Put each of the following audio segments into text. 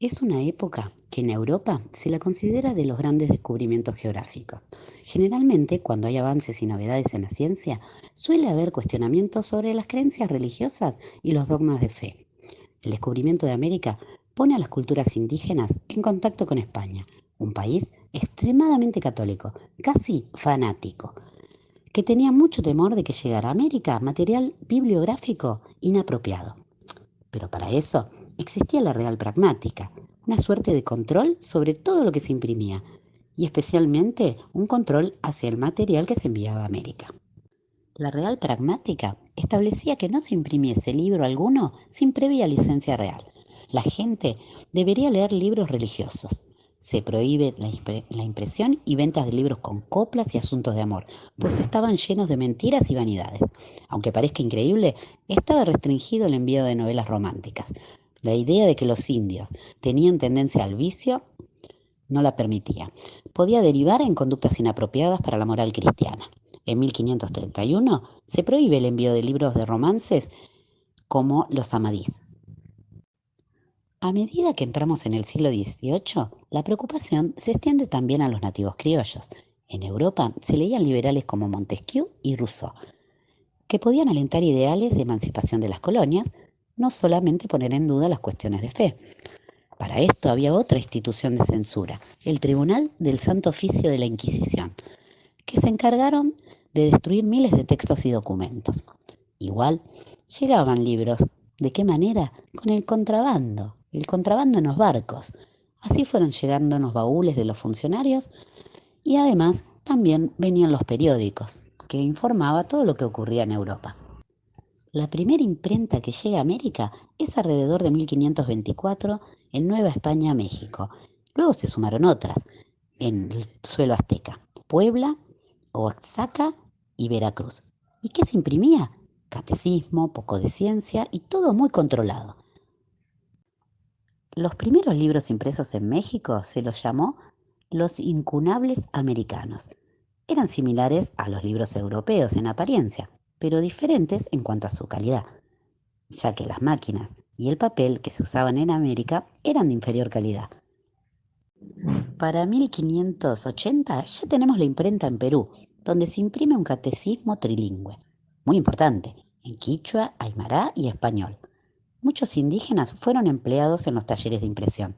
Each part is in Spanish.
Es una época que en Europa se la considera de los grandes descubrimientos geográficos. Generalmente, cuando hay avances y novedades en la ciencia, suele haber cuestionamientos sobre las creencias religiosas y los dogmas de fe. El descubrimiento de América pone a las culturas indígenas en contacto con España, un país extremadamente católico, casi fanático, que tenía mucho temor de que llegara a América material bibliográfico inapropiado. Pero para eso existía la Real Pragmática, una suerte de control sobre todo lo que se imprimía, y especialmente un control hacia el material que se enviaba a América. La Real Pragmática establecía que no se imprimiese libro alguno sin previa licencia real. La gente debería leer libros religiosos. Se prohíbe la impresión y ventas de libros con coplas y asuntos de amor, pues estaban llenos de mentiras y vanidades. Aunque parezca increíble, estaba restringido el envío de novelas románticas. La idea de que los indios tenían tendencia al vicio no la permitía. Podía derivar en conductas inapropiadas para la moral cristiana. En 1531 se prohíbe el envío de libros de romances como los Amadís. A medida que entramos en el siglo XVIII, la preocupación se extiende también a los nativos criollos. En Europa se leían liberales como Montesquieu y Rousseau, que podían alentar ideales de emancipación de las colonias, no solamente poner en duda las cuestiones de fe. Para esto había otra institución de censura, el Tribunal del Santo Oficio de la Inquisición, que se encargaron de destruir miles de textos y documentos. Igual, llegaban libros. ¿De qué manera? Con el contrabando en los barcos. Así fueron llegando en los baúles de los funcionarios y además también venían los periódicos, que informaba todo lo que ocurría en Europa. La primera imprenta que llega a América es alrededor de 1524 en Nueva España, México. Luego se sumaron otras en el suelo azteca, Puebla, Oaxaca y Veracruz. ¿Y qué se imprimía? Catecismo, poco de ciencia y todo muy controlado. Los primeros libros impresos en México se los llamó los incunables americanos. Eran similares a los libros europeos en apariencia, pero diferentes en cuanto a su calidad, ya que las máquinas y el papel que se usaban en América eran de inferior calidad. Para 1580 ya tenemos la imprenta en Perú, donde se imprime un catecismo trilingüe, muy importante, en quichua, aymara y español. Muchos indígenas fueron empleados en los talleres de impresión.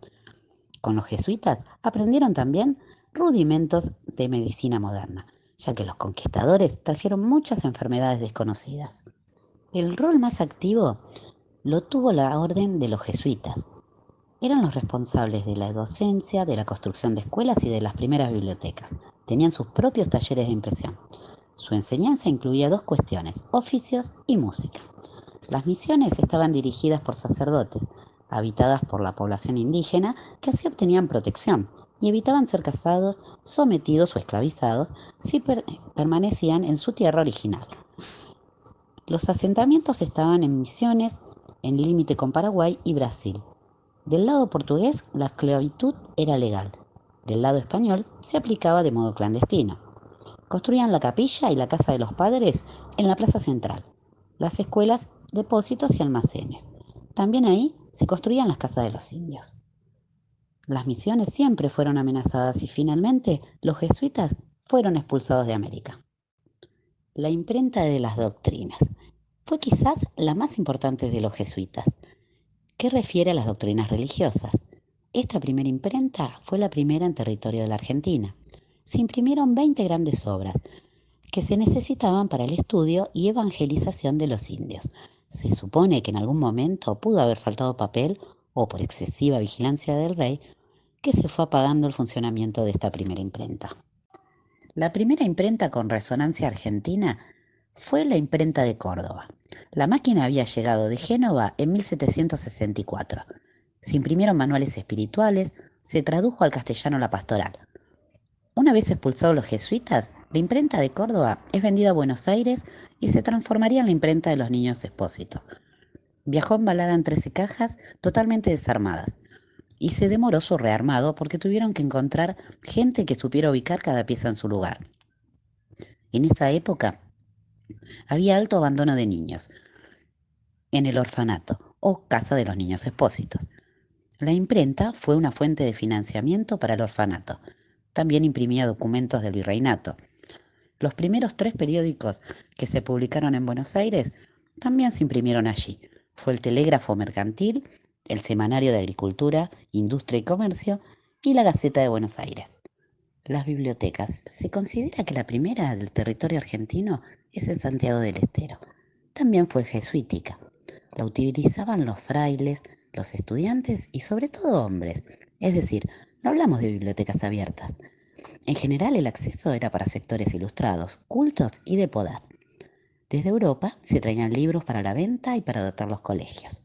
Con los jesuitas aprendieron también rudimentos de medicina moderna, ya que los conquistadores trajeron muchas enfermedades desconocidas. El rol más activo lo tuvo la orden de los jesuitas. Eran los responsables de la docencia, de la construcción de escuelas y de las primeras bibliotecas. Tenían sus propios talleres de impresión. Su enseñanza incluía dos cuestiones, oficios y música. Las misiones estaban dirigidas por sacerdotes, habitadas por la población indígena, que así obtenían protección y evitaban ser cazados, sometidos o esclavizados si permanecían en su tierra original. Los asentamientos estaban en Misiones, en límite con Paraguay y Brasil. Del lado portugués, la esclavitud era legal. Del lado español, se aplicaba de modo clandestino. Construían la capilla y la casa de los padres en la plaza central, las escuelas, depósitos y almacenes. También ahí se construían las casas de los indios. Las misiones siempre fueron amenazadas y finalmente los jesuitas fueron expulsados de América. La imprenta de las doctrinas fue quizás la más importante de los jesuitas, que refiere a las doctrinas religiosas. Esta primera imprenta fue la primera en territorio de la Argentina. Se imprimieron 20 grandes obras que se necesitaban para el estudio y evangelización de los indios. Se supone que en algún momento pudo haber faltado papel o por excesiva vigilancia del rey, que se fue apagando el funcionamiento de esta primera imprenta. La primera imprenta con resonancia argentina fue la imprenta de Córdoba. La máquina había llegado de Génova en 1764. Se imprimieron manuales espirituales, se tradujo al castellano la pastoral. Una vez expulsados los jesuitas, la imprenta de Córdoba es vendida a Buenos Aires y se transformaría en la imprenta de los niños Expósito. Viajó embalada en 13 cajas totalmente desarmadas y se demoró su rearmado porque tuvieron que encontrar gente que supiera ubicar cada pieza en su lugar. En esa época había alto abandono de niños en el orfanato o casa de los niños expósitos. La imprenta fue una fuente de financiamiento para el orfanato. También imprimía documentos del virreinato. Los primeros 3 periódicos que se publicaron en Buenos Aires también se imprimieron allí. Fue el Telégrafo Mercantil, el Semanario de Agricultura, Industria y Comercio y la Gaceta de Buenos Aires. Las bibliotecas. Se considera que la primera del territorio argentino es en Santiago del Estero. También fue jesuítica. La utilizaban los frailes, los estudiantes y sobre todo hombres. Es decir, no hablamos de bibliotecas abiertas. En general el acceso era para sectores ilustrados, cultos y de poder. Desde Europa se traían libros para la venta y para dotar los colegios.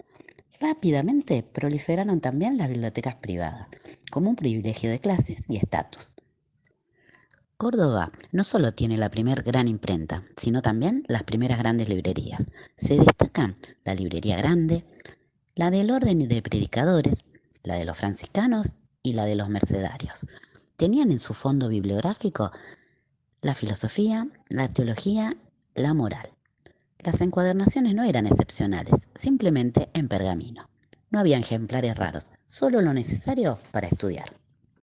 Rápidamente proliferaron también las bibliotecas privadas, como un privilegio de clases y estatus. Córdoba no solo tiene la primer gran imprenta, sino también las primeras grandes librerías. Se destacan la Librería Grande, la del Orden de Predicadores, la de los franciscanos y la de los mercedarios. Tenían en su fondo bibliográfico la filosofía, la teología, la moral. Las encuadernaciones no eran excepcionales, simplemente en pergamino. No había ejemplares raros, solo lo necesario para estudiar.